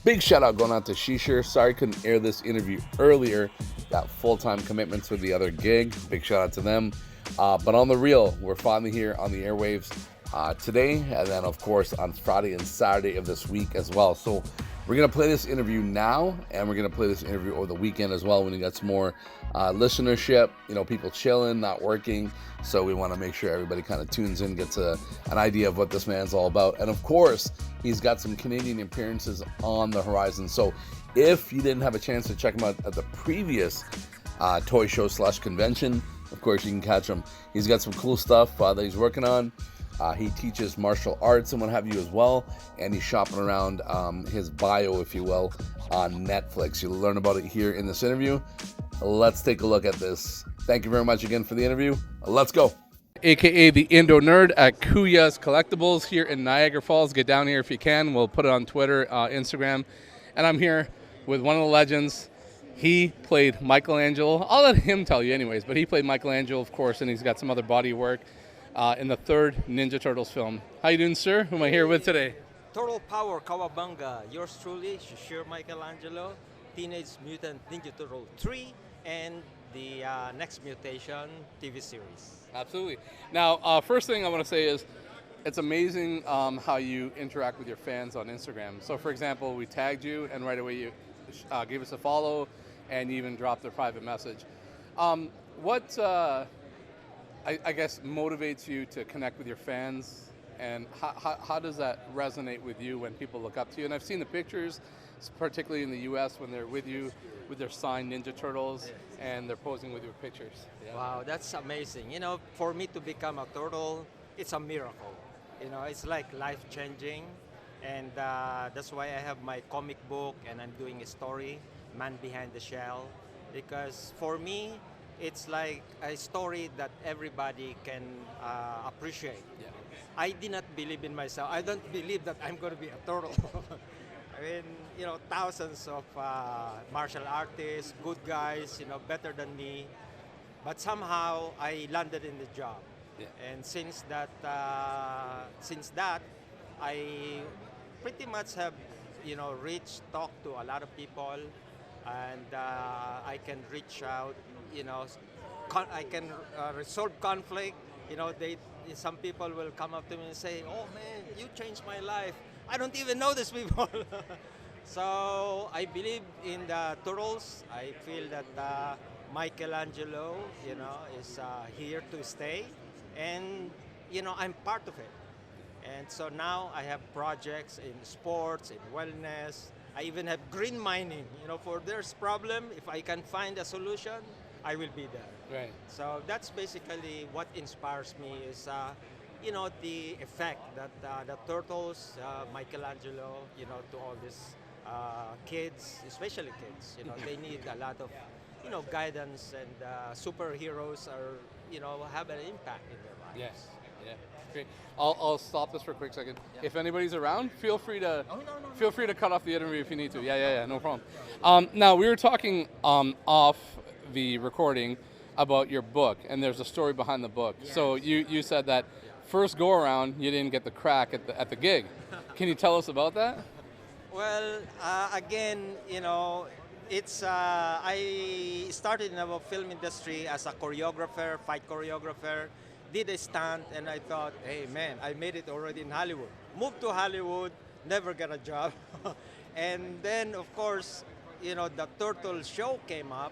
Big shout out going out to Shishir. Sorry couldn't air this interview earlier. Got full-time commitments with the other gig. Big shout out to them. But on the real, we're finally here on the airwaves today, and then of course on Friday and Saturday of this week as well. So we're gonna play this interview now, and we're gonna play this interview over the weekend as well when it gets more listenership. You know, people chilling, not working. So we want to make sure everybody kind of tunes in, gets an idea of what this man's all about. And of course, he's got some Canadian appearances on the horizon. So if you didn't have a chance to check him out at the previous toy show / convention, of course you can catch him. He's got some cool stuff that he's working on. He teaches martial arts and what have you as well, and he's shopping around his bio, if you will, on Netflix. You'll learn about it here in this interview. Let's take a look at this. Thank you very much again for the interview. Let's go. AKA the Indo Nerd at Kuya's Collectibles here in Niagara Falls. Get down here if you can. We'll put it on Twitter, Instagram. And I'm here with one of the legends. He played Michaelangelo. I'll let him tell you anyways, but he played Michaelangelo, of course, and he's got some other body work in the third Ninja Turtles film. How you doing, sir? Who am I here with today? Total Power Kawabanga. Yours truly, Shishir Michaelangelo, Teenage Mutant Ninja Turtle 3, and the Next Mutation TV series. Absolutely. Now, first thing I want to say is it's amazing how you interact with your fans on Instagram. So, for example, we tagged you, and right away you gave us a follow, and you even dropped a private message. What, I guess, motivates you to connect with your fans, and how does that resonate with you when people look up to you? And I've seen the pictures, particularly in the U.S., when they're with you with their signed Ninja Turtles, and they're posing with your pictures. Yeah. Wow, that's amazing. You know, for me to become a turtle, it's a miracle. You know, it's like life-changing, and that's why I have my comic book, and I'm doing a story, Man Behind the Shell, because for me, it's like a story that everybody can appreciate. Yeah. I did not believe in myself. I don't believe that I'm going to be a turtle. I mean, you know, thousands of martial artists, good guys, you know, better than me. But somehow I landed in the job. Yeah. And since that, I pretty much have, you know, talked to a lot of people, and I can reach out, you know, I can resolve conflict. You know, some people will come up to me and say, "Oh man, you changed my life. I don't even know these people." So I believe in the turtles. I feel that Michelangelo, you know, is here to stay, and you know, I'm part of it. And so now I have projects in sports, in wellness. I even have green mining. You know, for there's problem, if I can find a solution, I will be there. Right. So that's basically what inspires me is, you know, the effect that the turtles, Michelangelo, you know, to all these kids, especially kids, you know, they need a lot of, you know, guidance, and superheroes are, you know, have an impact in their lives. Yes. Yeah. Great. I'll stop this for a quick second. Yeah. If anybody's around, feel free to feel free to cut off the interview if you need to. Yeah. No problem. Now we were talking off the recording about your book, and there's a story behind the book. Yes. So you said that first go around you didn't get the crack at the gig. Can you tell us about that? Well, again, you know, it's I started in the film industry as a choreographer, fight choreographer. Did a stunt, and I thought, hey man, I made it already in Hollywood. Moved to Hollywood, never got a job. And then, of course, you know, the Turtle show came up,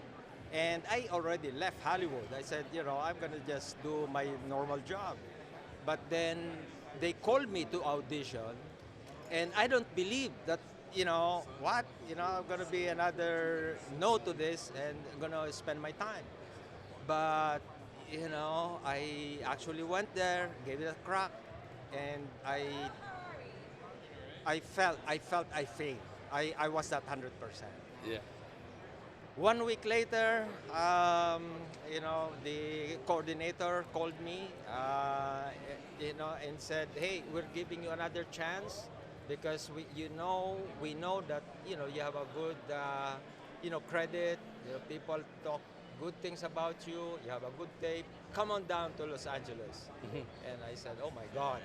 and I already left Hollywood. I said, you know, I'm gonna just do my normal job. But then they called me to audition, and I don't believe that, you know, what? You know, I'm gonna be another no to this, and I'm gonna spend my time. But you know, I actually went there, gave it a crack, and I felt I failed. I was at 100%. Yeah. 1 week later, you know, the coordinator called me, you know, and said, "Hey, we're giving you another chance because we know that you know you have a good, you know, credit. You know, people talk good things about you. You have a good tape. Come on down to Los Angeles." And I said, "Oh my God."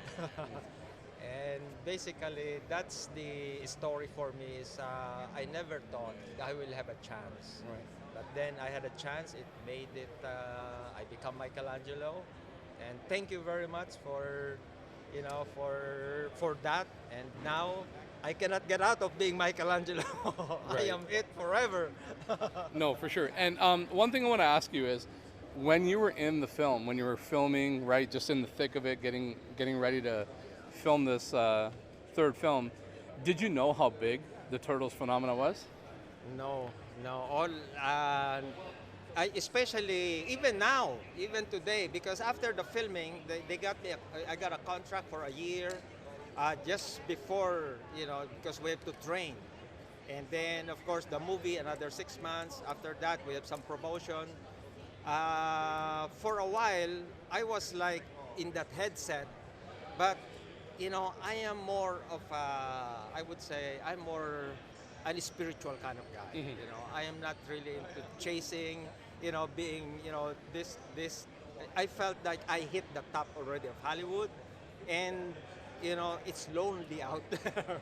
And basically, that's the story for me. Is I never thought I will have a chance, Right. but then I had a chance. It made it. I become Michelangelo, and thank you very much for, for that. And now I cannot get out of being Michelangelo. I Right. am it forever. No, for sure. And one thing I want to ask you is, when you were in the film, when you were filming, right, just in the thick of it, getting ready to film this third film, did you know how big the Turtles phenomena was? No, no. All I especially even now, even today, because after the filming, they got me. I got a contract for a year, just before because we have to train, and then of course the movie another 6 months. After that, we have some promotion. For a while, I was like in that headset, but I am more of I would say I'm more a spiritual kind of guy. I am not really into chasing, being, this. I felt like I hit the top already of Hollywood, and it's lonely out there.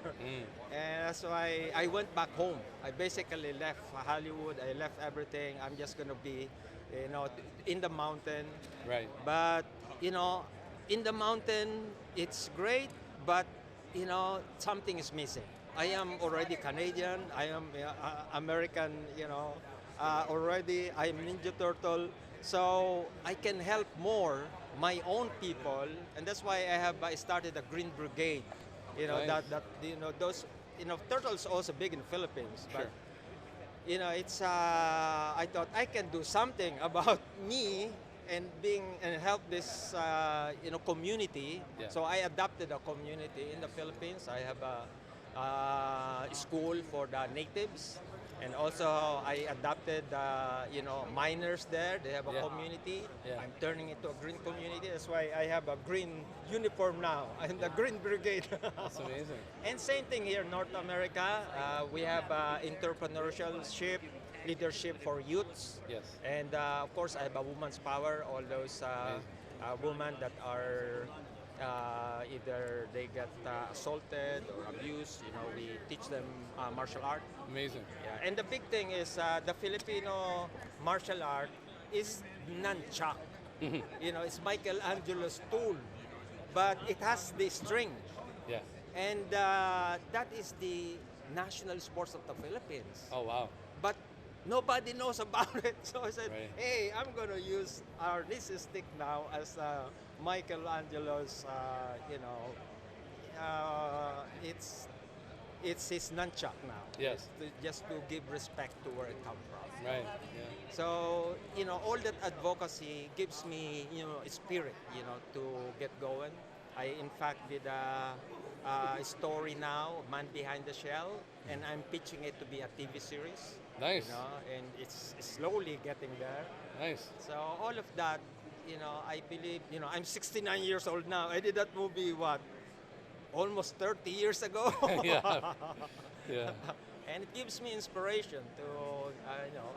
And that's why I went back home. I basically left Hollywood. I left everything. I'm just gonna be, in the mountain. Right. But in the mountain, it's great, but something is missing. I am already Canadian. I am American. Already. I am Ninja Turtle, so I can help more my own people, and that's why I started a Green Brigade. Nice. Those turtles also big in the Philippines, Sure. but it's I thought I can do something about me and help this community. Yeah. So I adopted a community in the Philippines. I have a school for the natives, and also I adopted miners there. They have a Yeah. community. Yeah. I'm turning it to a green community. That's why I have a green uniform now. I'm the Green Brigade. That's amazing. And same thing here in North America. We have entrepreneurship, leadership for youths. Yes. And of course, I have a woman's power. All those women that are either they get assaulted or abused, we teach them martial art. Amazing. Yeah. And the big thing is the Filipino martial art is nunchuck. It's Michelangelo's tool, but it has the string. Yeah. And that is the national sports of the Philippines. Oh wow. But nobody knows about it. So I said, Right. hey, I'm going to use this stick now as Michelangelo's, it's his nunchuck now. Yes. Just to give respect to where it come from. Right. Yeah. So, all that advocacy gives me, a spirit, to get going. I, in fact, did a story now, Man Behind the Shell, and I'm pitching it to be a TV series. Nice. And it's slowly getting there. Nice. So all of that, I believe, I'm 69 years old now. I did that movie, almost 30 years ago. Yeah. Yeah. And it gives me inspiration to,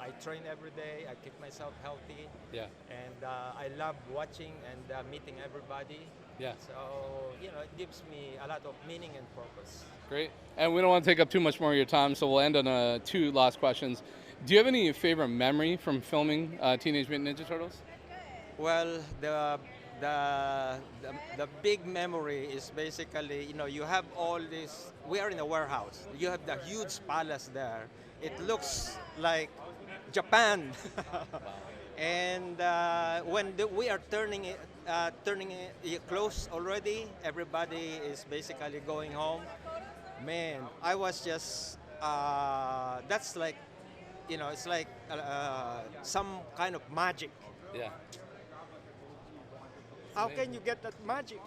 I train every day. I keep myself healthy. Yeah. And I love watching and meeting everybody. Yeah. So, it gives me a lot of meaning and purpose. Great. And we don't want to take up too much more of your time, so we'll end on two last questions. Do you have any favorite memory from filming Teenage Mutant Ninja Turtles? Well, the big memory is basically, you have all this. We are in a warehouse. You have the huge palace there. It looks like Japan. And when we are turning it close already, everybody is basically going home. Man, I was just that's like, it's like some kind of magic. Yeah. How can you get that magic?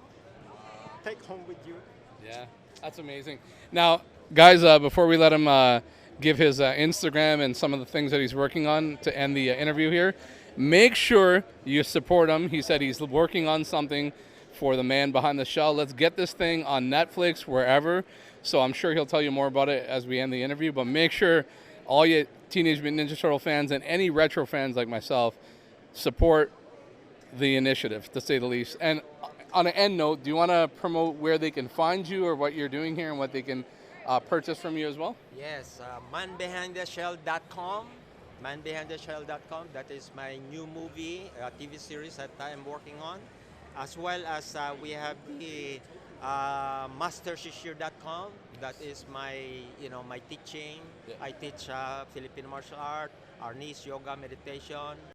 Take home with you. Yeah. That's amazing. Now, guys, before we let him give his Instagram and some of the things that he's working on to end the interview here, make sure you support him. He said he's working on something for the Man Behind the Shell. Let's get this thing on Netflix, wherever. So I'm sure he'll tell you more about it as we end the interview. But make sure all you Teenage Mutant Ninja Turtle fans and any retro fans like myself support the initiative, to say the least. And on an end note, do you want to promote where they can find you or what you're doing here and what they can purchase from you as well? Yes, manbehindtheshell.com. Manbehindtheshell.com. That is my new movie, TV series that I am working on, as well as we have the mastershishir.com. That is my, my teaching. Yeah. I teach Filipino martial art, Arnis, yoga, meditation.